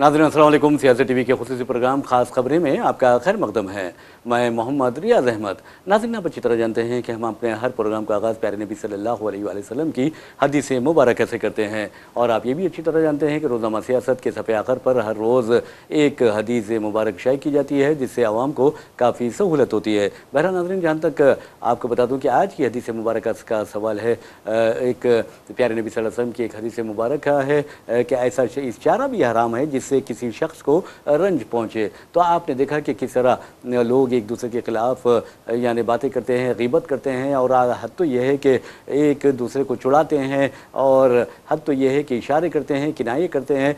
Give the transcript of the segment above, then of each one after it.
नाज़रीन अस्सलाम वालेकुम। सियासत टीवी के खुसूसी प्रोग्राम खास खबरें में आपका खैर मकदम है। मैं मोहम्मद रियाज अहमद। नाज़रीन, आप अच्छी तरह जानते हैं कि हम अपने हर प्रोग्राम का आगाज़ प्यारे नबी सल्लल्लाहु अलैहि वसल्लम की हदीस मुबारक से करते हैं, और आप ये भी अच्छी तरह जानते हैं कि रोज़ाना सियासत के सफ़े आखिर पर हर रोज़ एक हदीस मुबारक शाये की जाती है, जिससे आवाम को काफ़ी सहूलत होती है। बहरहाल नाज़रीन, जहाँ तक आपको बता दूँ कि आज की हदीस मुबारक का सवाल है, एक प्यारे नबी सल्लल्लाहु अलैहि वसल्लम की एक हदीस मुबारक है कि ऐसा इशारा भी हराम है जिससे किसी शख्स को रंज पहुँचे। तो आपने देखा कि किस तरह लोग एक दूसरे के खिलाफ यानी बातें करते हैं, ग़ीबत करते हैं, और हद तो यह है कि एक दूसरे को चुड़ाते हैं, और हद तो यह है कि इशारे करते हैं, किनाये करते हैं,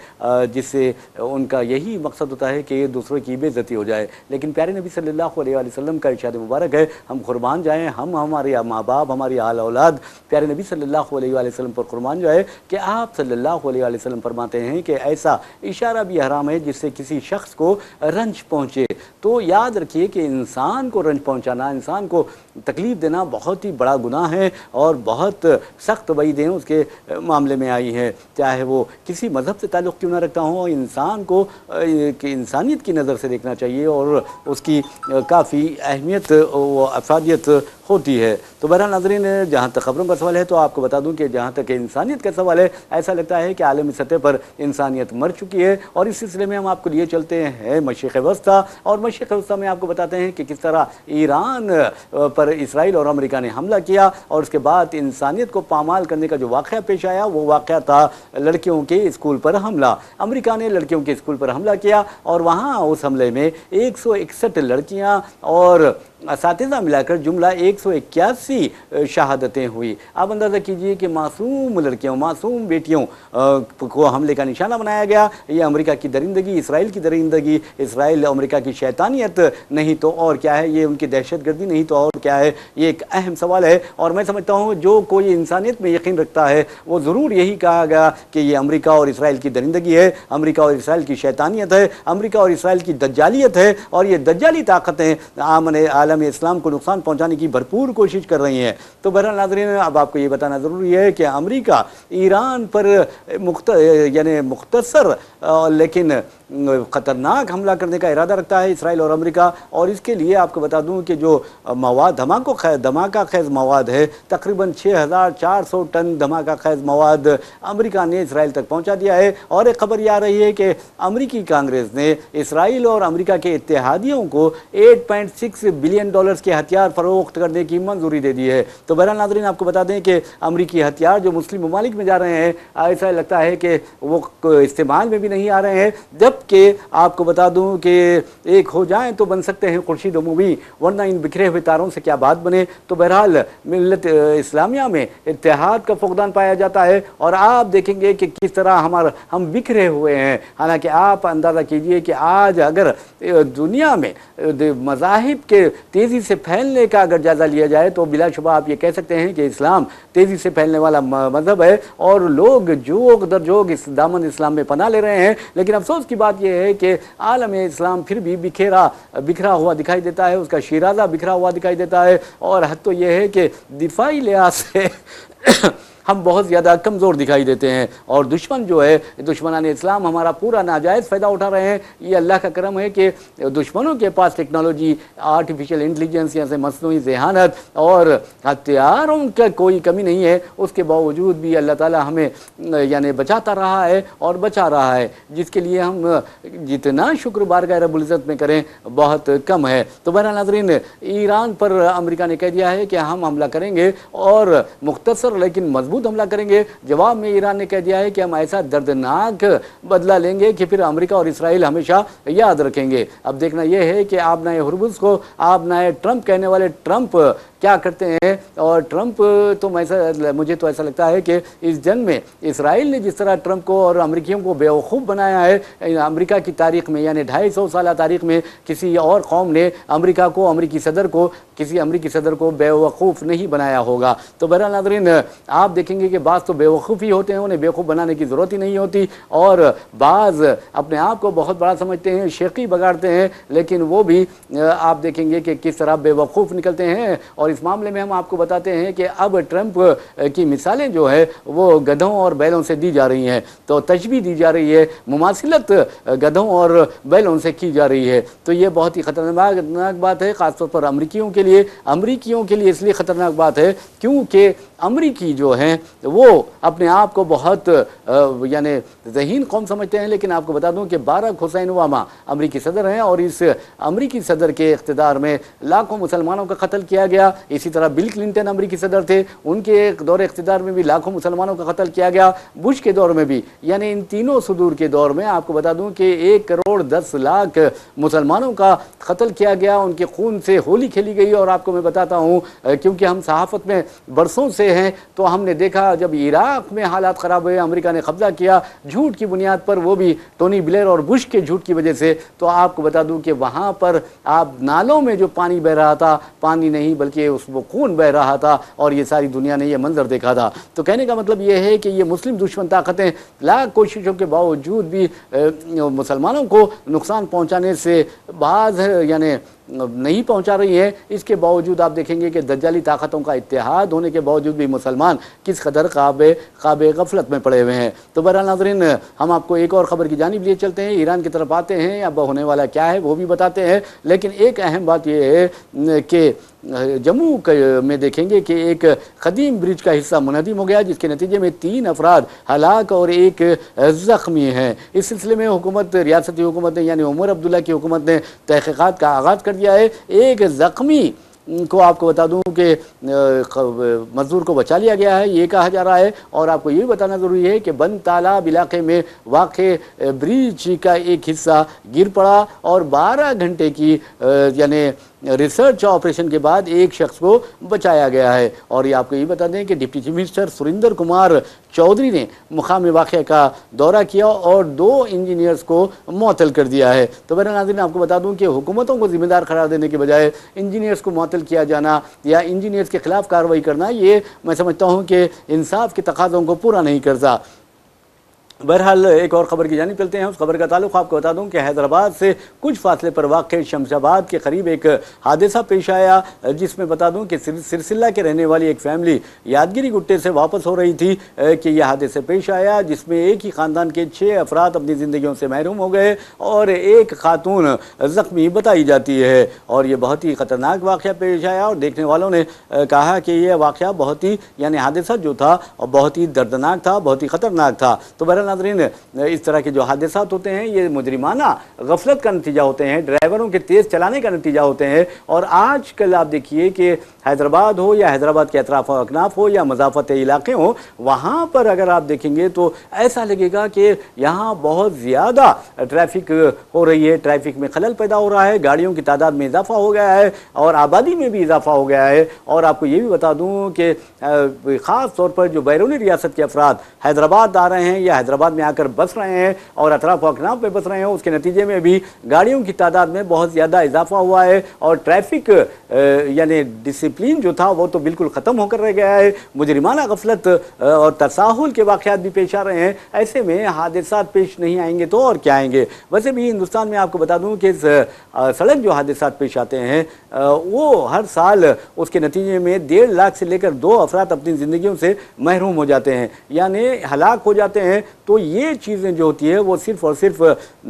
जिससे उनका यही मकसद होता है कि दूसरों की बेइज्जती हो जाए। लेकिन प्यारे नबी सल्लल्लाहु अलैहि वसल्लम का इरशाद मुबारक है, हम कुर्बान जाएँ, हम हमारे माँ बाप, हमारी आल औलाद प्यारे नबी सल्लल्लाहु अलैहि वसल्लम पर कुर्बान जाए कि आप सल्लल्लाहु अलैहि वसल्लम फरमाते हैं कि ऐसा इशारा भी हराम है जिससे किसी शख्स को रंज पहुँचे। तो याद रखिए कि इंसान को रंज पहुँचाना, इंसान को तकलीफ़ देना बहुत ही बड़ा गुनाह है, और बहुत सख्त वईदें उसके मामले में आई हैं, चाहे वो किसी मज़हब से ताल्लुक़ क्यों ना रखता हो। इंसान को इंसानियत की नज़र से देखना चाहिए, और उसकी काफ़ी अहमियत व अफादियत होती है। तो बहरहाल नाज़रीन, जहाँ तक ख़बरों का सवाल है तो आपको बता दूँ कि जहाँ तक इंसानियत का सवाल है, ऐसा लगता है कि आलमी सतह पर इंसानियत मर चुकी है, और इस सिलसिले में हम आपको लिए चलते हैं मशरिक़ वस्ता, और मशरिक़ वस्ता में आपको बताते हैं कि किस तरह ईरान पर इसराइल और अमेरिका ने हमला किया, और उसके बाद इंसानियत को पामाल करने का जो वाक़या पेश आया, वो वाक़या था लड़कियों के स्कूल पर हमला। अमेरिका ने लड़कियों के स्कूल पर हमला किया, और वहाँ उस हमले में 161 लड़कियाँ और असातिज़ा मिलाकर जुमला 181 शहादतें हुई। आप अंदाज़ा कीजिए कि मासूम लड़कियों, मासूम बेटियों को हमले का निशाना बनाया गया। ये अमेरिका की दरिंदगी, इसराइल की दरिंदगी, इसराइल अमेरिका की शैतानियत नहीं तो और क्या है, ये उनकी दहशतगर्दी नहीं तो और क्या है। ये एक अहम सवाल है, और मैं समझता हूँ जो कोई इंसानियत में यकीन रखता है वो ज़रूर यही कहेगा कि ये अमेरिका और इसराइल की दरिंदगी है, अमेरिका और इसराइल की शैतानियत है, अमेरिका और इसराइल की दज्जालियत है, और ये दज्जाली ताकतें आलम इस्लाम को नुकसान पहुंचाने की भरपूर कोशिश कर रही हैं। तो बहरहाल नाज़रीन, अब आपको ये बताना ज़रूरी है कि अमेरिका ईरान पर मुख्तसर लेकिन ख़तरनाक हमला करने का इरादा रखता है इसराइल और अमेरिका, और इसके लिए आपको बता दूं कि जो मवाद धमाका खेज़ मवाद है, तकरीबन 6400 टन धमाका खेज़ मवाद अमेरिका ने इसराइल तक पहुंचा दिया है। और एक खबर यह आ रही है कि अमेरिकी कांग्रेस ने इसराइल और अमेरिका के इत्तेहादियों को $8.6 बिलियन के हथियार फ़रोख्त करने की मंजूरी दे दी है। तो बहरहाल नाज़रीन, आपको बता दें कि अमेरिकी हथियार जो मुस्लिम ममालिक में जा रहे हैं, ऐसा लगता है कि वो इस्तेमाल में भी नहीं आ रहे हैं, जबकि आपको बता दूं कि एक हो जाएं तो बन सकते हैं खुर्शीद मूवी, वरना इन बिखरे हुए तारों से क्या बात बने। तो बहरहाल मिल्लत इस्लामिया में इत्तेहाद का फुक़दान पाया जाता है, और आप देखेंगे कि किस तरह हम बिखरे हुए हैं। हालांकि आप अंदाज़ा कीजिए कि आज अगर दुनिया में मज़ाहिब के तेज़ी से फैलने का अगर जायज़ा लिया जाए तो बिलाशुबा आप ये कह सकते हैं कि इस्लाम तेज़ी से फैलने वाला मज़हब है, और लोग जोग दर जोग इस दामन इस्लाम में पनाह ले रहे हैं। लेकिन अफसोस की बात यह है कि आलम इस्लाम फिर भी बिखरा हुआ दिखाई देता है, उसका शिराज़ा बिखरा हुआ दिखाई देता है, और हद तो यह है कि दिफाई लिहाज से हम बहुत ज़्यादा कमज़ोर दिखाई देते हैं, और दुश्मन जो है, दुश्मनान इस्लाम हमारा पूरा नाजायज़ फ़ायदा उठा रहे हैं। ये अल्लाह का करम है कि दुश्मनों के पास टेक्नोलॉजी, आर्टिफिशियल इंटेलिजेंस या से मसनूई ज़हानत और हथियारों का कोई कमी नहीं है, उसके बावजूद भी अल्लाह ताला हमें यानी बचाता रहा है और बचा रहा है, जिसके लिए हम जितना शुक्र बारगाह रब्बुल इज़्ज़त में करें बहुत कम है। तो बहरहाल नाज़रीन, ईरान पर अमेरिका ने कह दिया है कि हम हमला करेंगे, और मुख्तसर लेकिन मजबूत हमला करेंगे। जवाब में ईरान ने कह दिया है कि हम ऐसा दर्दनाक बदला लेंगे कि फिर अमेरिका और इसराइल हमेशा याद रखेंगे। अब देखना यह है कि आप नए हुर्बुस को, आप नए ट्रंप कहने वाले ट्रंप क्या करते हैं। और ट्रंप तो मुझे तो ऐसा लगता है कि इस जंग में इसराइल ने जिस तरह ट्रंप को और अमेरिकियों को बेवकूफ़ बनाया है, अमेरिका की तारीख में यानी 250 साल तारीख में किसी और कौम ने अमेरिकी सदर को बेवकूफ़ नहीं बनाया होगा। तो बहरहाल नाज़रीन, आप دیکھیں گے کہ بعض تو بیوقوفی ہوتے ہیں, انہیں بیوقوف بنانے کی ضرورت ہی نہیں ہوتی, اور بعض اپنے آپ کو بہت بڑا سمجھتے ہیں, شیخی بگاڑتے ہیں, لیکن وہ بھی آپ دیکھیں گے کہ کس طرح بیوقوف نکلتے ہیں. اور اس معاملے میں ہم آپ کو بتاتے ہیں کہ اب ٹرمپ کی مثالیں جو ہے وہ گدھوں اور بیلوں سے دی جا رہی ہیں, تو تشبیہ دی جا رہی ہے, مماثلت گدھوں اور بیلوں سے کی جا رہی ہے. تو یہ بہت ہی خطرناک بات ہے, خاص طور پر امریکیوں کے لیے اس لیے خطرناک بات ہے کیونکہ امریکی جو ہیں وہ اپنے آپ کو بہت یعنی ذہین قوم سمجھتے ہیں. لیکن آپ کو بتا دوں کہ باراک حسین اوباما امریکی صدر ہیں, اور اس امریکی صدر کے اقتدار میں لاکھوں مسلمانوں کا قتل کیا گیا. اسی طرح بل کلنٹن امریکی صدر تھے, ان کے دور اقتدار میں بھی لاکھوں مسلمانوں کا قتل کیا گیا. بش کے دور میں بھی, یعنی ان تینوں صدور کے دور میں آپ کو بتا دوں کہ 1,10,00,000 مسلمانوں کا قتل کیا گیا, ان کے خون سے ہولی کھیلی گئی. اور آپ کو میں بتاتا ہوں کیونکہ ہم صحافت میں برسوں سے ہیں, تو ہم نے دیکھا جب عراق میں حالات خراب ہوئے, امریکہ نے قبضہ کیا جھوٹ کی بنیاد پر, وہ بھی ٹونی بلیئر اور بش کے جھوٹ کی وجہ سے, تو آپ کو بتا دوں کہ وہاں پر آپ نالوں میں جو پانی بہ رہا تھا, پانی نہیں بلکہ وہ خون بہ رہا تھا, اور یہ ساری دنیا نے یہ منظر دیکھا تھا. تو کہنے کا مطلب یہ ہے کہ یہ مسلم دشمن طاقتیں لاکھ کوششوں کے باوجود بھی مسلمانوں کو نقصان پہنچانے سے بعض یعنی نہیں پہنچا رہی ہے. اس کے باوجود آپ دیکھیں گے کہ دجالی طاقتوں کا اتحاد ہونے کے باوجود بھی مسلمان کس قدر خواب غفلت میں پڑے ہوئے ہیں. تو بہرحال ناظرین, ہم آپ کو ایک اور خبر کی جانب لیے چلتے ہیں, ایران کی طرف آتے ہیں, اب ہونے والا کیا ہے وہ بھی بتاتے ہیں. لیکن ایک اہم بات یہ ہے کہ جموں میں دیکھیں گے کہ ایک قدیم برج کا حصہ منہدم ہو گیا, جس کے نتیجے میں 3 افراد ہلاک اور 1 زخمی ہیں. اس سلسلے میں ریاستی حکومت نے یعنی عمر عبداللہ کی حکومت نے تحقیقات کا آغاز کر دیا ہے. ایک زخمی کو آپ کو بتا دوں کہ مزدور کو بچا لیا گیا ہے, یہ کہا جا رہا ہے. اور آپ کو یہ بتانا ضروری ہے کہ بند تالاب علاقے میں واقع برج کا ایک حصہ گر پڑا, اور 12 گھنٹے کی یعنی ریسرچ آپریشن کے بعد ایک شخص کو بچایا گیا ہے. اور یہ آپ کو یہ بتا دیں کہ deputy chief minister Surinder Kumar Choudhary نے مقامی واقعہ کا دورہ کیا اور 2 انجینئرز کو معطل کر دیا ہے. تو بہرحال ناظرین, آپ کو بتا دوں کہ حکومتوں کو ذمہ دار قرار دینے کے بجائے انجینئرز کو معطل کیا جانا یا انجینئرز کے خلاف کارروائی کرنا, یہ میں سمجھتا ہوں کہ انصاف کے تقاضوں کو پورا نہیں کرتا. بہرحال ایک اور خبر کی جانب چلتے ہیں. اس خبر کا تعلق آپ کو بتا دوں کہ حیدرآباد سے کچھ فاصلے پر واقع شمس آباد کے قریب ایک حادثہ پیش آیا, جس میں بتا دوں کہ سرسلہ کے رہنے والی ایک فیملی یادگیری گٹے سے واپس ہو رہی تھی کہ یہ حادثہ پیش آیا, جس میں ایک ہی خاندان کے 6 افراد اپنی زندگیوں سے محروم ہو گئے اور ایک خاتون زخمی بتائی جاتی ہے. اور یہ بہت ہی خطرناک واقعہ پیش آیا, اور دیکھنے والوں نے کہا کہ یہ واقعہ بہت ہی یعنی حادثہ جو تھا بہت ہی دردناک تھا, بہت ہی خطرناک تھا. تو بہرحال ناظرین, اس طرح کے جو حادثات ہوتے ہیں یہ مجرمانہ غفلت کا نتیجہ ہوتے ہیں, ڈرائیوروں کے تیز چلانے کا نتیجہ ہوتے ہیں. اور آج کل آپ دیکھیے کہ حیدرآباد ہو یا حیدرآباد کے اطراف و اکناف ہو یا مضافت علاقے ہوں, وہاں پر اگر آپ دیکھیں گے تو ایسا لگے گا کہ یہاں بہت زیادہ ٹریفک ہو رہی ہے, ٹریفک میں خلل پیدا ہو رہا ہے, گاڑیوں کی تعداد میں اضافہ ہو گیا ہے اور آبادی میں بھی اضافہ ہو گیا ہے. اور آپ کو یہ بھی بتا دوں کہ خاص طور پر جو بیرونی ریاست کے افراد حیدرآباد آ رہے ہیں یا حیدرآباد میں آ کر بس رہے ہیں اور اطراف و اکناف میں بس رہے ہیں, اس کے نتیجے میں بھی گاڑیوں کی تعداد میں بہت زیادہ اضافہ ہوا ہے, اور ٹریفک یعنی ڈسپلین جو تھا وہ تو بالکل ختم ہو کر رہ گیا ہے. مجرمانہ غفلت اور تساہل کے واقعات بھی پیش آ رہے ہیں. ایسے میں حادثات پیش نہیں آئیں گے تو اور کیا آئیں گے. ویسے بھی ہندوستان میں آپ کو بتا دوں کہ سڑک جو حادثات پیش آتے ہیں وہ ہر سال اس کے نتیجے میں 1.5 لاکھ سے لے کر 2 افراد اپنی زندگیوں سے محروم ہو جاتے ہیں, یعنی ہلاک ہو جاتے ہیں. تو یہ چیزیں جو ہوتی ہے وہ صرف اور صرف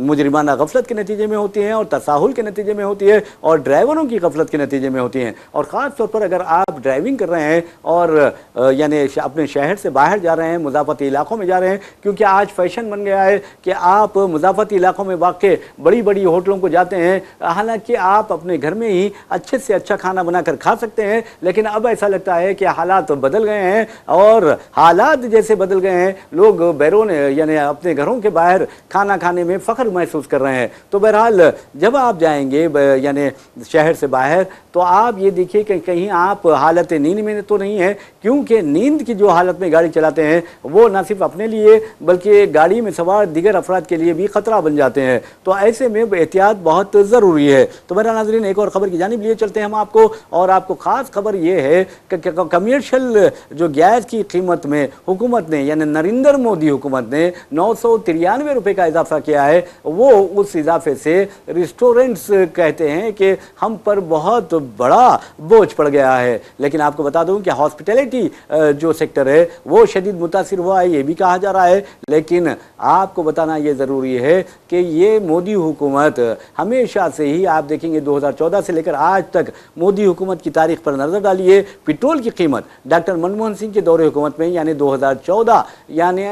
مجرمانہ غفلت کے نتیجے میں ہوتی ہیں اور تساہل کے نتیجے میں ہوتی ہے اور ڈرائیوروں کی غفلت کے نتیجے میں ہوتی ہیں. اور خاص طور پر اگر آپ ڈرائیونگ کر رہے ہیں اور یعنی اپنے شہر سے باہر جا رہے ہیں, مضافاتی علاقوں میں جا رہے ہیں, کیونکہ آج فیشن بن گیا ہے کہ آپ مضافاتی علاقوں میں واقع بڑی بڑی ہوٹلوں کو جاتے ہیں, حالانکہ آپ اپنے گھر میں ہی اچھے سے اچھا کھانا بنا کر کھا سکتے ہیں. لیکن اب ایسا لگتا ہے کہ حالات بدل گئے ہیں, اور حالات جیسے بدل گئے ہیں, لوگ بیرون यानी अपने घरों के बाहर खाना खाने में फ़ख्र महसूस कर रहे हैं। तो बहरहाल जब आप जाएंगे यानी शहर से बाहर, तो आप ये देखिए कि कहीं आप हालत नींद में तो नहीं है, क्योंकि नींद की जो हालत में गाड़ी चलाते हैं वो ना सिर्फ अपने लिए बल्कि गाड़ी में सवार दीगर अफराद के लिए भी ख़तरा बन जाते हैं। तो ऐसे में एहतियात बहुत ज़रूरी है। तो मेरा नाज़रीन, एक और ख़बर की जानिब लिए चलते हैं हम आपको, और आपको ख़ास खबर ये है कि कमर्शियल जो गैस की कीमत में हुकूमत ने यानी नरेंद्र मोदी हुकूमत ने 993 रुपये का इजाफा किया है। वो उस इजाफे से रेस्टोरेंट्स कहते हैं कि हम पर बहुत बड़ा बोझ पड़ गया है। लेकिन आपको बता दूं कि हॉस्पिटैलिटी जो सेक्टर है वो शदीद मुतासिर हुआ है, ये भी कहा जा रहा है। लेकिन आपको बताना ये ज़रूरी है कि ये मोदी हुकूमत हमेशा से ही, आप देखेंगे 2014 से लेकर आज तक मोदी हुकूमत की तारीख पर नज़र डालिए, पेट्रोल की कीमत डॉक्टर मनमोहन सिंह के दौरे हुकूमत में यानी 2014 यानी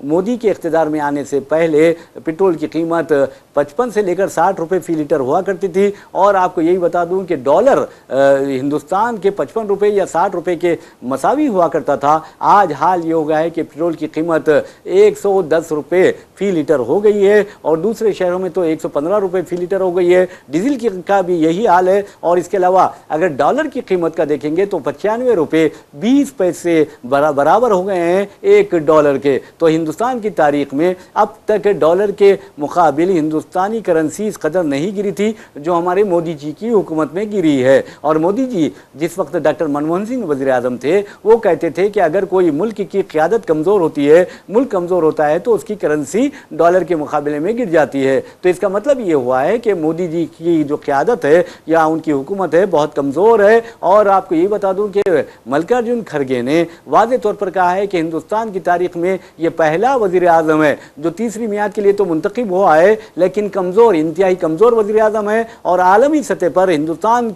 मोदी के इख्तिदार में आने से पहले पेट्रोल की कीमत 55 से लेकर 60 रुपये फ़ी लीटर हुआ करती थी। और आपको यही बता दूं कि डॉलर हिंदुस्तान के 55 रुपये या 60 रुपये के मसावी हुआ करता था। आज हाल ये हो गया है कि पेट्रोल की कीमत 110 रुपये फ़ी लीटर हो गई है, और दूसरे शहरों में तो 115 रुपये फ़ी लीटर हो गई है। डीजल का भी यही हाल है। और इसके अलावा अगर डॉलर की कीमत का देखेंगे तो 95 रुपये 20 पैसे बराबर हो गए हैं एक डॉलर के। तो हिंदुस्तान की तारीख में अब तक डॉलर के मुकाबिल हिंदुस्तानी करेंसी इस कदर नहीं गिरी थी जो हमारे मोदी जी की हुकूमत में गिरी है। और मोदी जी जिस वक्त डॉक्टर मनमोहन सिंह वज़ीर आज़म थे, वो कहते थे कि अगर कोई मुल्क की क़यादत कमज़ोर होती है, मुल्क कमज़ोर होता है तो उसकी करेंसी डॉलर के मुकाबले में गिर जाती है। तो इसका मतलब ये हुआ है कि मोदी जी की जो क़यादत है या उनकी हुकूमत है बहुत कमज़ोर है। और आपको ये बता दूं कि मल्लिकार्जुन खड़गे ने वाज़े तौर पर कहा है कि हिंदुस्तान की तारीख में ये पहला वज़ीर आज़म है जो तीसरी मियाद के लिए तो मुंतखब हुआ है, लेकिन कमज़ोर, इंतहाई कमज़ोर वज़ीर आज़म है। और आलमी सतह पर हिंदुस्तान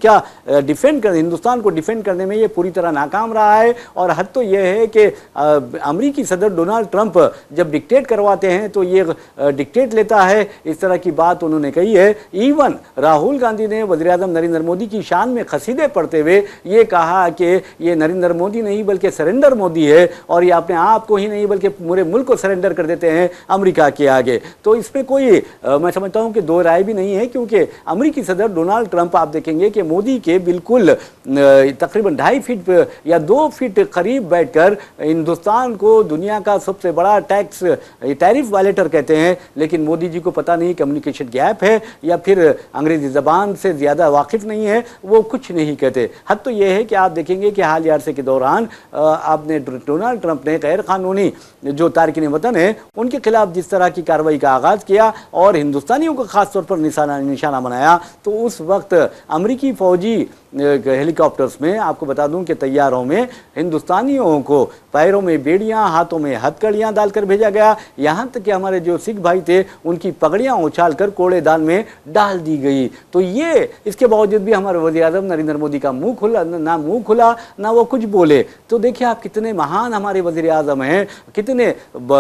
हिंदुस्तान को डिफेंड करने में ये पूरी तरह नाकाम रहा है। और हद तो ये है कि अमरीकी सदर डोनाल्ड ट्रंप जब डिक्टेट करवाते हैं तो ये डिक्टेट लेता है, इस तरह की बात उन्होंने कही है। इवन राहुल गांधी ने वज़ीर आज़म नरेंद्र मोदी की शान में कसीदे पढ़ते हुए ये कहा कि ये नरेंद्र मोदी नहीं बल्कि सरेंडर मोदी है, और ये अपने आप को ही नहीं बल्कि पूरे मुल्क को सरेंडर कर देते हैं अमेरिका के आगे। तो इसमें कोई मैं समझता हूं कि दो राय भी नहीं है, क्योंकि अमेरिकी सदर डोनाल्ड ट्रंप आप देखेंगे कि मोदी के बिल्कुल तकरीबन 2.5 फीट या 2 फीट करीब बैठकर हिंदुस्तान को दुनिया का सबसे बड़ा टैरिफ वायलेटर कहते हैं। लेकिन मोदी जी को पता नहीं कम्युनिकेशन गैप है या फिर अंग्रेजी ज़बान से ज़्यादा वाकिफ़ नहीं है, वो कुछ नहीं कहते। हद तो ये है कि आप देखेंगे कि हाल अरसे के दौरान आपने डोनाल्ड ट्रंप ने गैर कानूनी जो तारकिन वतन है उनके खिलाफ जिस तरह की कार्रवाई का आगाज़ किया और हिंदुस्तानियों को ख़ास तौर पर निशाना बनाया, तो उस वक्त अमरीकी फ़ौजी हेलीकॉप्टर्स में आपको बता दूं कि तैयारों में हिंदुस्तानियों को पैरों में बेड़ियां, हाथों में हथकड़ियां डालकर भेजा गया। यहाँ तक कि हमारे जो सिख भाई थे उनकी पगड़ियां उछाल कर कूड़ेदान में डाल दी गई। तो ये इसके बावजूद भी हमारे वज़ीर आज़म नरेंद्र मोदी का मुंह खुला ना वो कुछ बोले। तो देखिए आप कितने महान हमारे वज़ीर आज़म हैं, कितने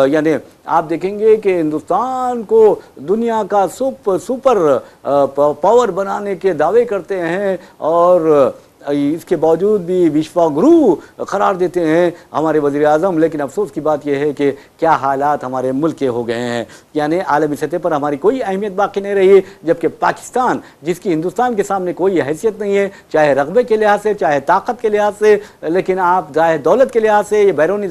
यानी आप देखेंगे कि हिंदुस्तान को दुनिया का सुपर पावर बनाने के दावे करते हैं और इसके बावजूद भी विश्वगुरु करार देते हैं हमारे वज़ीर आज़म। लेकिन अफसोस की बात यह है कि क्या हालात हमारे मुल्क के हो गए हैं, यानी आलमी सतह पर हमारी कोई अहमियत बाकी नहीं रही। जबकि पाकिस्तान जिसकी हिंदुस्तान के सामने कोई हैसियत नहीं है, चाहे रकबे के लिहाज से, चाहे ताकत के लिहाज से, लेकिन आप चाहे दौलत के लिहाज से, ये बैरूनी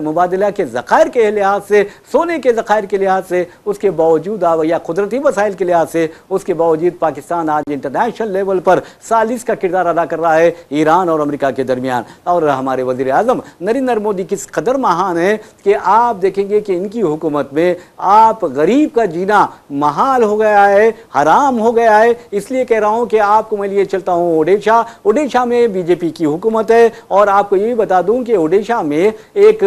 मुबादला के ज़खायर के लिहाज से, सोने के ज़खायर के लिहाज से, उसके बावजूद या कुदरती वसाइल के लिहाज से, उसके बावजूद पाकिस्तान आज इंटरनेशनल लेवल पर सालिस का किरदार अदा कर रहा है ईरान और अमेरिका के दरमियान। और हमारे वज़ीर आज़म नरेंद्र मोदी किस कदर महान है कि आप देखेंगे कि इनकी हुकूमत में आप गरीब का जीना महाल हो गया है, हराम हो गया है। इसलिए कह रहा हूं कि आपको मैं लिए चलता हूं ओडिशा में बीजेपी की हुकूमत है। और आपको ये भी बता दूं कि ओडिशा में एक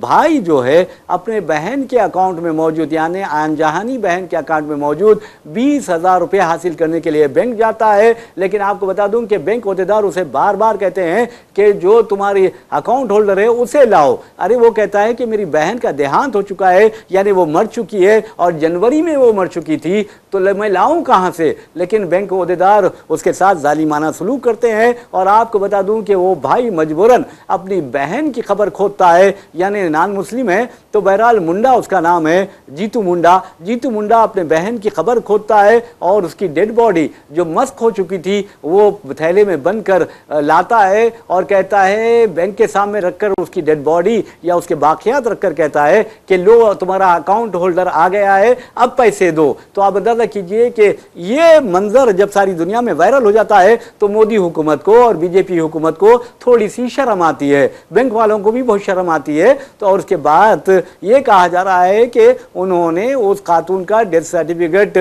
भाई जो है अपने बहन के अकाउंट में मौजूद, यानी अनजहानी बहन के अकाउंट में मौजूद 20,000 रुपये हासिल करने के लिए बैंक जाता है। लेकिन आपको बता दूं कि बैंक बैंक अहदेदार उसे बार बार कहते हैं कि जो तुम्हारी अकाउंट होल्डर है उसे लाओ। अरे वो कहता है कि मेरी बहन का देहांत हो चुका है, यानी वो मर चुकी है और जनवरी में वो मर चुकी थी, तो मैं लाऊं कहां से। लेकिन बैंक अहदेदार उसके साथ जालिमाना सलूक करते हैं। और आपको बता दूं कि वो भाई मजबूरन अपनी बहन की खबर खोदता है, यानी नॉन मुस्लिम है, तो बहरहाल मुंडा उसका नाम है, जीतू मुंडा। जीतू मुंडा अपने बहन की खबर खोदता है और उसकी डेड बॉडी जो मस्क हो चुकी थी वो थैले में बंद कर लाता है और कहता है, बैंक के सामने रखकर उसकी डेड बॉडी या उसके बाकियात रखकर कहता है कि लो तुम्हारा अकाउंट होल्डर आ गया है, अब पैसे दो। तो आप अंदाजा कीजिए कि ये मंजर जब सारी दुनिया में वायरल हो जाता है तो मोदी हुकूमत को और बीजेपी हुकूमत को थोड़ी सी शर्म आती है, बैंक वालों को भी बहुत शर्म आती है। तो और उसके बाद ये कहा जा रहा है कि उन्होंने उस खातून का डेथ सर्टिफिकेट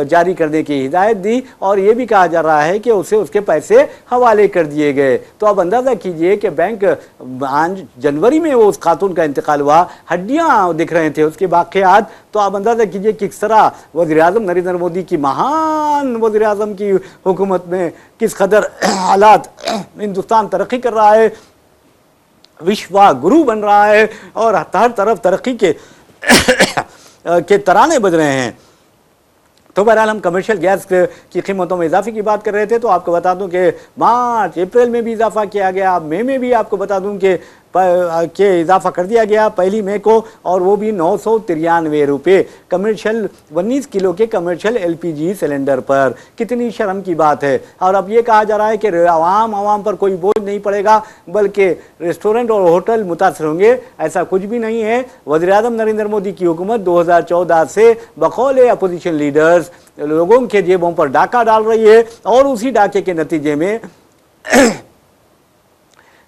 जारी करने की हिदायत दी और ये भी कहा जा रहा है कि उसे उसके पैसे हवाले कर दिए गए। तो अब अंदाजा कीजिए कि बैंक जनवरी में वो उस खातून का इंतकाल हुआ, हड्डियां दिख रहे थे उसके बाकियात। तो आप अंदाजा कीजिए किस तरह वज़ीर-ए-आज़म नरेंद्र मोदी की महान वज़ीर-ए-आज़म की हुकूमत में किस कदर हालात, हिंदुस्तान तरक्की कर रहा है, विश्व गुरु बन रहा है और हर तरफ तरक्की के तराने बज रहे हैं। तो बहरहाल हम कमर्शियल गैस की कीमतों में इजाफे की बात कर रहे थे, तो आपको बता दूं कि मार्च अप्रैल में भी इजाफा किया गया, मई में भी आपको बता दूं कि इजाफा कर दिया गया 1 मई को, और वो भी 993 रुपये कमर्शियल 19 किलो के कमर्शियल LPG सिलेंडर पर। कितनी शर्म की बात है। और अब ये कहा जा रहा है कि आवाम पर कोई बोझ नहीं पड़ेगा, बल्कि रेस्टोरेंट और होटल मुतासर होंगे। ऐसा कुछ भी नहीं है। वज़ीर-ए-आज़म नरेंद्र मोदी की हुकूमत 2014 से बकौल अपोजिशन लीडर्स लोगों के जेबों पर डाका डाल रही है और उसी डाके के नतीजे में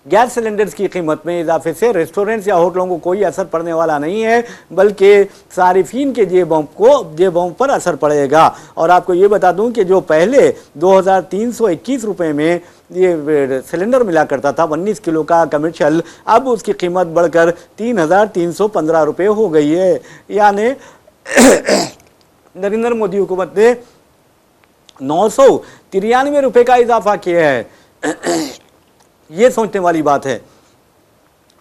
गैस सिलेंडर्स की कीमत में इजाफे से रेस्टोरेंट्स या होटलों को कोई असर पड़ने वाला नहीं है, बल्कि सारिफीन के जेबों पर असर पड़ेगा। और आपको ये बता दूं कि जो पहले 2321 रुपये में ये सिलेंडर मिला करता था 19 किलो का कमर्शियल, अब उसकी कीमत बढ़कर 3315 रुपये हो गई है। यानी नरेंद्र मोदी हुकूमत ने 993 रुपये का इजाफा किया है। ये सोचने वाली बात है।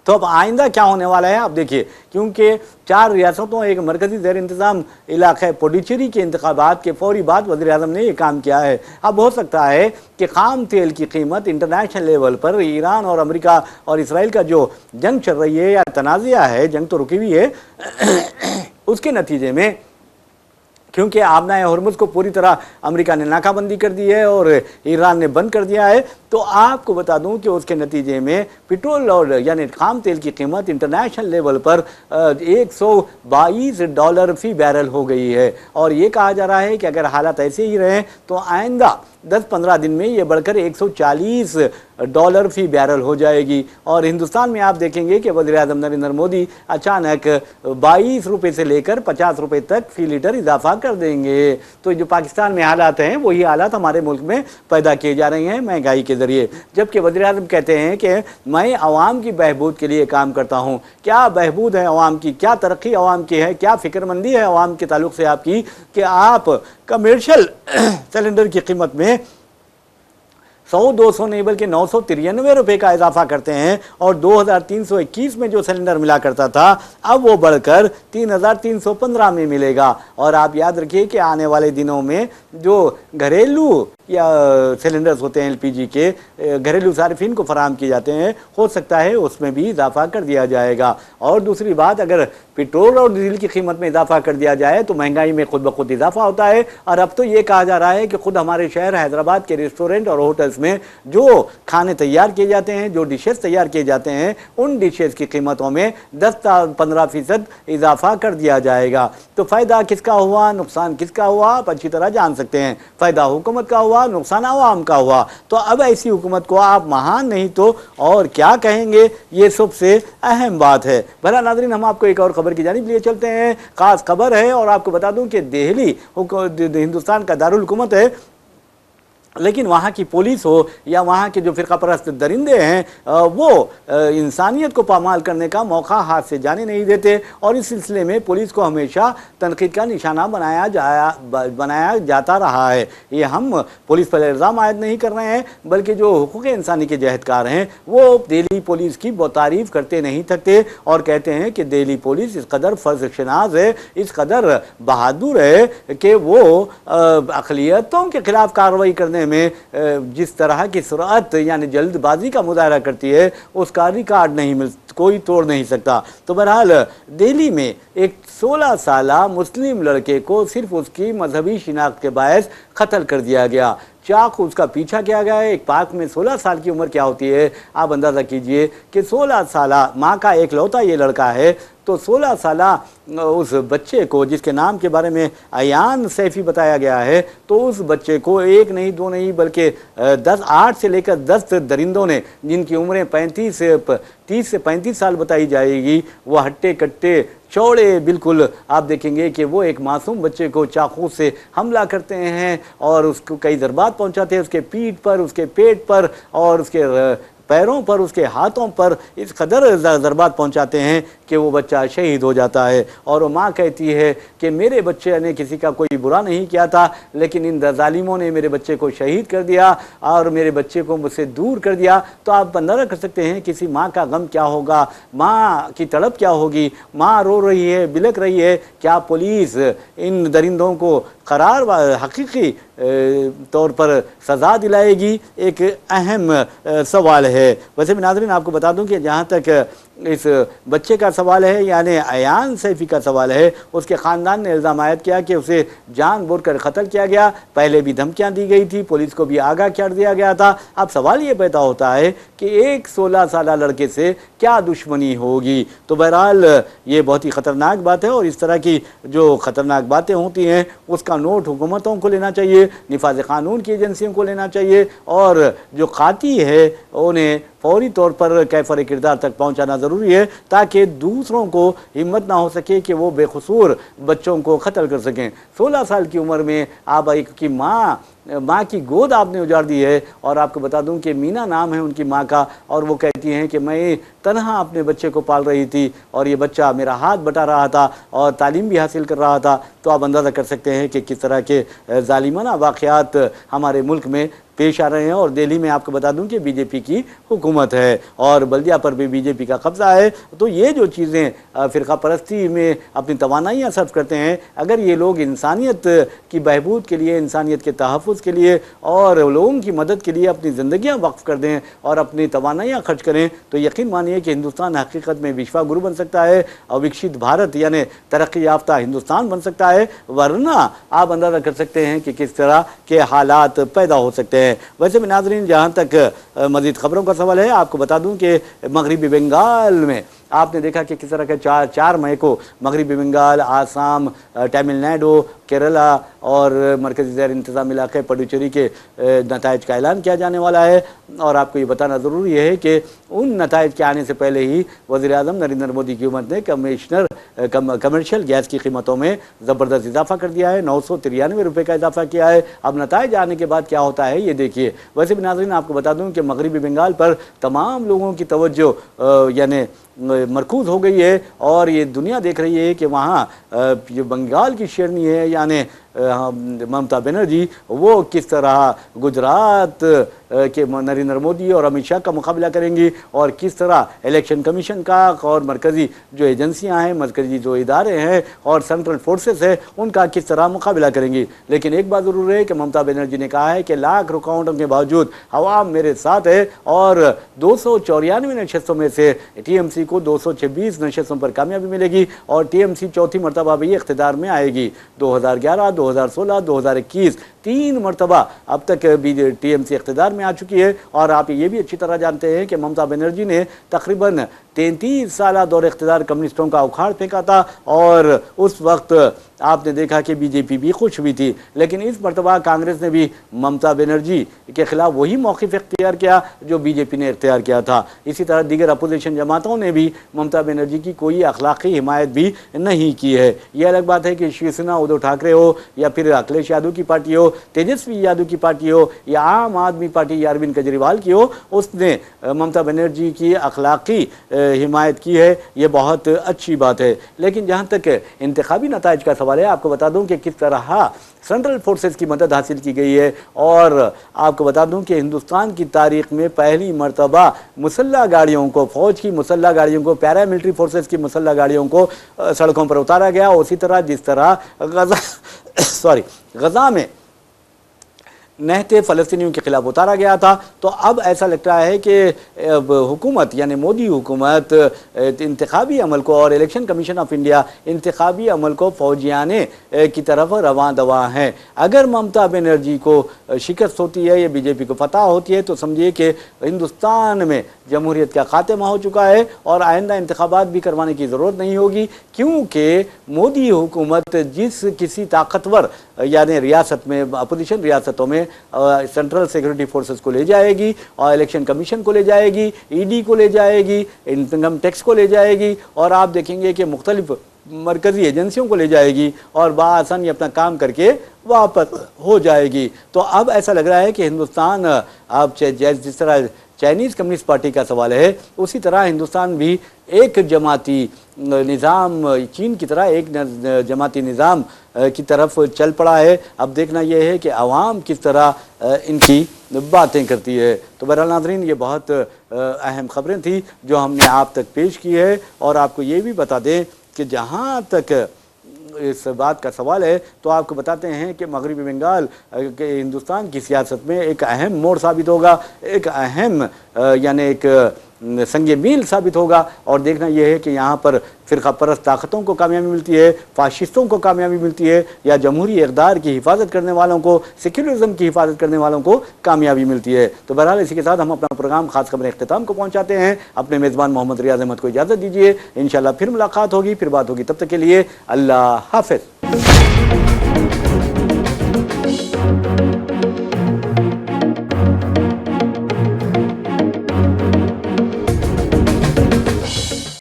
तो अब आइंदा क्या होने वाला है आप देखिए, क्योंकि 4 रियासतों एक मरकजी ज़ेर इंतज़ाम इलाक़े पुडुचेरी के इंतखाबात के फौरी बाद वज़ीर-ए-आज़म ने ये काम किया है। अब हो सकता है कि खाम तेल की कीमत इंटरनेशनल लेवल पर ईरान और अमेरिका और इसराइल का जो जंग चल रही है या तनाज़ा है, जंग तो रुकी हुई है, उसके नतीजे में, क्योंकि आबना हुर्मुज़ को पूरी तरह अमेरिका ने नाकाबंदी कर दी है और ईरान ने बंद कर दिया है, तो आपको बता दूं कि उसके नतीजे में पेट्रोल और यानी खाम तेल की कीमत इंटरनेशनल लेवल पर $122 फी बैरल हो गई है। और ये कहा जा रहा है कि अगर हालात ऐसे ही रहें तो आइंदा 10-15 दिन में ये बढ़कर $140 फी बैरल हो जाएगी। और हिंदुस्तान में आप देखेंगे कि वज़ीर-ए-आज़म नरेंद्र मोदी अचानक 22 रुपये से लेकर 50 रुपये तक फी लीटर इजाफा कर देंगे। तो जो पाकिस्तान में हालात हैं वही हालात हमारे मुल्क में पैदा किए जा रहे हैं महंगाई के ज़रिए। जबकि वज़ीर-ए-आज़म कहते हैं कि मैं आवाम की बहबूद के लिए काम करता हूँ। क्या बहबूद है आवाम की, क्या तरक्की आवाम की है, क्या फ़िक्रमंदी है आवाम के ताल्लुक से आपकी कि आप कमर्शियल सिलेंडर की कीमत में 100-200 नहीं बल्कि 993 रुपये का इजाफा करते हैं। और 2321 में जो सिलेंडर मिला करता था अब वो बढ़कर 3315 में मिलेगा। और आप याद रखिए कि आने वाले दिनों में जो घरेलू या सिलेंडर्स होते हैं LPG के घरेलू सार्फिन को फराहम किए जाते हैं, हो सकता है उसमें भी इजाफा कर दिया जाएगा। और दूसरी बात, अगर पेट्रोल और डीजल की कीमत में इजाफा कर दिया जाए तो महंगाई में खुद ब खुद इजाफा होता है। और अब तो ये कहा जा रहा है कि खुद हमारे शहर हैदराबाद के रेस्टोरेंट और होटल्स में जो खाने तैयार किए जाते हैं, जो डिशेस तैयार किए जाते हैं, उन डिशेस की कीमतों में 10-15% इजाफा कर दिया जाएगा। तो फ़ायदा किसका हुआ, नुकसान किसका हुआ, आप अच्छी तरह जान सकते हैं। फ़ायदा हुकूमत का हुआ, नुकसान आवाम का हुआ। तो अब ऐसी हुकूमत को आप महान नहीं तो और क्या कहेंगे, ये सबसे अहम बात है। भला नाज़रीन, हम आपको एक और खबर की जानिब लिए चलते हैं। खास खबर है और आपको बता दूं कि दिल्ली हिंदुस्तान का दारुल हुकूमत है لیکن وہاں کی پولیس ہو یا وہاں کے جو فرقہ پرست درندے ہیں وہ انسانیت کو پامال کرنے کا موقع ہاتھ سے جانے نہیں دیتے، اور اس سلسلے میں پولیس کو ہمیشہ تنقید کا نشانہ بنایا جاتا رہا ہے۔ یہ ہم پولیس پر الزام عائد نہیں کر رہے ہیں، بلکہ جو حقوق انسانی کے جہدکار ہیں وہ دہلی پولیس کی تعریف کرتے نہیں تھکتے اور کہتے ہیں کہ دہلی پولیس اس قدر فرض شناس ہے، اس قدر بہادر ہے کہ وہ اقلیتوں کے خلاف کارروائی کرنے میں جس طرح کی سرعت یعنی جلد بازی کا مظاہرہ کرتی ہے اس کا ریکارڈ نہیں کوئی توڑ نہیں سکتا۔ تو بہرحال دہلی میں ایک 16 سالہ مسلم لڑکے کو صرف اس کی مذہبی شناخت کے باعث قتل کر دیا گیا، چاقو اس کا پیچھا کیا گیا ہے۔ ایک پارک میں 16 سال کی عمر کیا ہوتی ہے آپ اندازہ کیجئے کہ 16 سالہ ماں کا ایک لوتا یہ لڑکا ہے، تو 16 سالہ اس بچے کو جس کے نام کے بارے میں ایان سیفی بتایا گیا ہے، تو اس بچے کو ایک نہیں دو نہیں بلکہ 8 سے لے کر 10 درندوں نے، جن کی عمریں 30 سے 35 سال بتائی جائے گی، وہ ہٹے کٹے چوڑے بالکل آپ دیکھیں گے کہ وہ ایک معصوم بچے کو چاقو سے حملہ کرتے ہیں اور اس کو کئی ضربات پہنچاتے ہیں، اس کے پیٹھ پر، اس کے پیٹ پر اور اس کے پیروں پر، اس کے ہاتھوں پر اس قدر ضربات پہنچاتے ہیں کہ وہ بچہ شہید ہو جاتا ہے۔ اور وہ ماں کہتی ہے کہ میرے بچے نے کسی کا کوئی برا نہیں کیا تھا، لیکن ان ظالموں نے میرے بچے کو شہید کر دیا اور میرے بچے کو مجھ سے دور کر دیا۔ تو آپ اندازہ کر سکتے ہیں کسی ماں کا غم کیا ہوگا، ماں کی تڑپ کیا ہوگی، ماں رو رہی ہے، بلک رہی ہے۔ کیا پولیس ان درندوں کو قرار و حقیقی طور پر سزا دلائے گی؟ ایک اہم سوال ہے۔ ویسے بھی ناظرین آپ کو بتا دوں کہ جہاں تک اس بچے کا سوال ہے یعنی ایان سیفی کا سوال ہے، اس کے خاندان نے الزام عائد کیا کہ اسے جان بوجھ کر قتل کیا گیا، پہلے بھی دھمکیاں دی گئی تھی، پولیس کو بھی آگاہ کر دیا گیا تھا۔ اب سوال یہ پیدا ہوتا ہے کہ ایک 16 سالہ لڑکے سے کیا دشمنی ہوگی؟ تو بہرحال یہ بہت ہی خطرناک بات ہے، اور اس طرح کی جو خطرناک باتیں ہوتی ہیں اس کا نوٹ حکومتوں کو لینا چاہیے، نفاذ قانون کی ایجنسیوں کو لینا چاہیے، اور جو قاطی ہے انہیں فوری طور پر کیفر کردار تک پہنچانا ضروری ہے تاکہ دوسروں کو ہمت نہ ہو سکے کہ وہ بے قصور بچوں کو قتل کر سکیں۔ 16 سال کی عمر میں آپ ایک کی ماں کی گود آپ نے اجاڑ دی ہے، اور آپ کو بتا دوں کہ مینا نام ہے ان کی ماں کا، اور وہ کہتی ہیں کہ میں تنہا اپنے بچے کو پال رہی تھی اور یہ بچہ میرا ہاتھ بٹا رہا تھا اور تعلیم بھی حاصل کر رہا تھا۔ تو آپ اندازہ کر سکتے ہیں کہ کس طرح کے ظالمانہ واقعات ہمارے ملک میں پیش آ رہے ہیں۔ اور دہلی میں آپ کو بتا دوں کہ بی جے پی کی حکومت ہے اور بلدیہ پر بھی بی جے پی کا قبضہ ہے۔ تو یہ جو چیزیں فرقہ پرستی میں اپنی توانائیاں صرف کرتے ہیں، اگر یہ لوگ انسانیت کی بہبود کے لیے، انسانیت کے تحفظ کے لیے اور لوگوں کی مدد کے لیے اپنی زندگیاں وقف کر دیں اور اپنی توانائیاں خرچ کریں، تو یقین مانیے کہ ہندوستان حقیقت میں وشوا گرو بن سکتا ہے اور وکشت بھارت یعنی ترقی یافتہ ہندوستان بن سکتا ہے، ورنہ آپ اندازہ کر سکتے ہیں کہ کس طرح کے حالات پیدا ہو سکتے ہیں۔ ویسے بھی ناظرین جہاں تک مزید خبروں کا سوال ہے، آپ کو بتا دوں کہ مغربی بنگال میں آپ نے دیکھا کہ کس طرح کے 4 مئی کو مغربی بنگال، آسام، تامل ناڈو، کیرلا اور مرکزی زیر انتظام علاقے پڈوچیری کے نتائج کا اعلان کیا جانے والا ہے۔ اور آپ کو یہ بتانا ضروری ہے کہ ان نتائج کے آنے سے پہلے ہی وزیر اعظم نریندر مودی کی حکومت نے کمرشل گیس کی قیمتوں میں زبردست اضافہ کر دیا ہے، 993 روپے کا اضافہ کیا ہے۔ اب نتائج آنے کے بعد کیا ہوتا ہے یہ دیکھیے۔ ویسے بھی ناظرین آپ کو بتا دوں کہ مغربی بنگال پر تمام لوگوں کی توجہ یعنی مرکوز ہو گئی ہے، اور یہ دنیا دیکھ رہی ہے کہ وہاں جو بنگال کی شیرنی ہے یعنی ممتا بنرجی وہ کس طرح گجرات کے نریندر مودی اور امت شاہ کا مقابلہ کریں گی، اور کس طرح الیکشن کمیشن کا اور مرکزی جو ایجنسیاں ہیں، مرکزی جو ادارے ہیں اور سینٹرل فورسز ہیں ان کا کس طرح مقابلہ کریں گی۔ لیکن ایک بات ضرور ہے کہ ممتا بنرجی نے کہا ہے کہ لاکھ رکاوٹوں کے باوجود عوام میرے ساتھ ہے، اور 294 نشستوں میں سے ٹی ایم سی کو 226 نشستوں پر کامیابی ملے گی، اور ٹی ایم سی چوتھی مرتبہ بھی اقتدار میں آئے گی۔ 2011، 2016، 2021 3 مرتبہ اب تک ٹی ایم سی اقتدار میں آ چکی ہے۔ اور آپ یہ بھی اچھی طرح جانتے ہیں کہ ممتا بنرجی نے تقریباً 33 سالہ دور اقتدار کمیونسٹوں کا اکھاڑ پھینکا تھا، اور اس وقت آپ نے دیکھا کہ بی جے پی بھی خوش ہوئی تھی، لیکن اس مرتبہ کانگریس نے بھی ممتا بنرجی کے خلاف وہی موقف اختیار کیا جو بی جے پی نے اختیار کیا تھا۔ اسی طرح دیگر اپوزیشن جماعتوں نے بھی ممتا بنرجی کی کوئی اخلاقی حمایت بھی نہیں کی ہے۔ یہ الگ بات ہے کہ شیو سینا، ادھو ٹھاکرے ہو یا پھر اکھلیش یادو کی پارٹی ہو तेजस्वी यादव की पार्टी हो या आम आदमी पार्टी या अरविंद केजरीवाल की हो, उसने ममता बनर्जी की अखलाकी हिमायत की है, ये बहुत अच्छी बात है। लेकिन जहाँ तक इंतखाबी नताइज का सवाल है, आपको बता दूं कि किस तरह सेंट्रल फोर्सेस की मदद हासिल की गई है, और आपको बता दूं कि हिंदुस्तान की तारीख में पहली मर्तबा मुसल्ह गाड़ियों को, फौज की मुसल्ह गाड़ियों को, पैरामिलिट्री फोर्सेस की मुसल्ह गाड़ियों को सड़कों पर उतारा गया। उसी तरह जिस तरह गजा में नहते फ़लस्तीनियों के खिलाफ उतारा गया था, तो अब ऐसा लगता है कि हुकूमत यानी मोदी हुकूमत इंतखाबी अमल को और इलेक्शन कमीशन ऑफ इंडिया इंतखाबी अमल को फौजियाने की तरफ रवां दवा हैं। अगर ममता बनर्जी को शिकस्त होती है या बीजेपी को फतह होती है, तो समझिए कि हिंदुस्तान में जमहूरियत का खात्मा हो चुका है और आइंदा इंतखाबात भी करवाने की ज़रूरत नहीं होगी, क्योंकि मोदी हुकूमत जिस किसी ताकतवर यानी रियासत में, अपोजिशन रियासतों में सेंट्रल सिक्योरिटी फोर्सेस को ले जाएगी और इलेक्शन कमीशन को ले जाएगी, ईडी को ले जाएगी, इनकम टैक्स को ले जाएगी, और आप देखेंगे कि मुख्तलिफ मरकज़ी एजेंसियों को ले जाएगी और बआसानी अपना काम करके वापस हो जाएगी। तो अब ऐसा लग रहा है कि हिंदुस्तान अब जिस तरह चाइनीज़ कम्युनिस्ट पार्टी का सवाल है, उसी तरह हिंदुस्तान भी एक जमाती निज़ाम, चीन की तरह एक जमाती निज़ाम की तरफ चल पड़ा है। अब देखना यह है कि आवाम किस तरह इनकी बातें करती है। तो बहरहाल नाज़रीन, ये बहुत अहम खबरें थी जो हमने आप तक पेश की है, और आपको ये भी बता दें कि जहाँ तक इस बात का सवाल है, तो आपको बताते हैं कि मगरबी बंगाल के हिंदुस्तान की सियासत में एक अहम मोड़ साबित होगा, एक अहम यानी एक संग मील साबित होगा। और देखना यह है कि यहाँ पर फ़िरका परस्त ताकतों को कामयाबी मिलती है, फाशिस्तों को कामयाबी मिलती है, या जमहूरी इक़दार की हिफाजत करने वालों को, सेक्युलरिज्म की हिफाजत करने वालों को कामयाबी मिलती है। तो बहरहाल इसी के साथ हम अपना प्रोग्राम खास खबरें इख्तिताम को पहुँचाते हैं। अपने मेज़बान मोहम्मद रियाज अहमद को इजाज़त दीजिए। इंशाअल्लाह फिर मुलाकात होगी, फिर बात होगी। तब तक के लिए अल्लाह हाफ़िज़।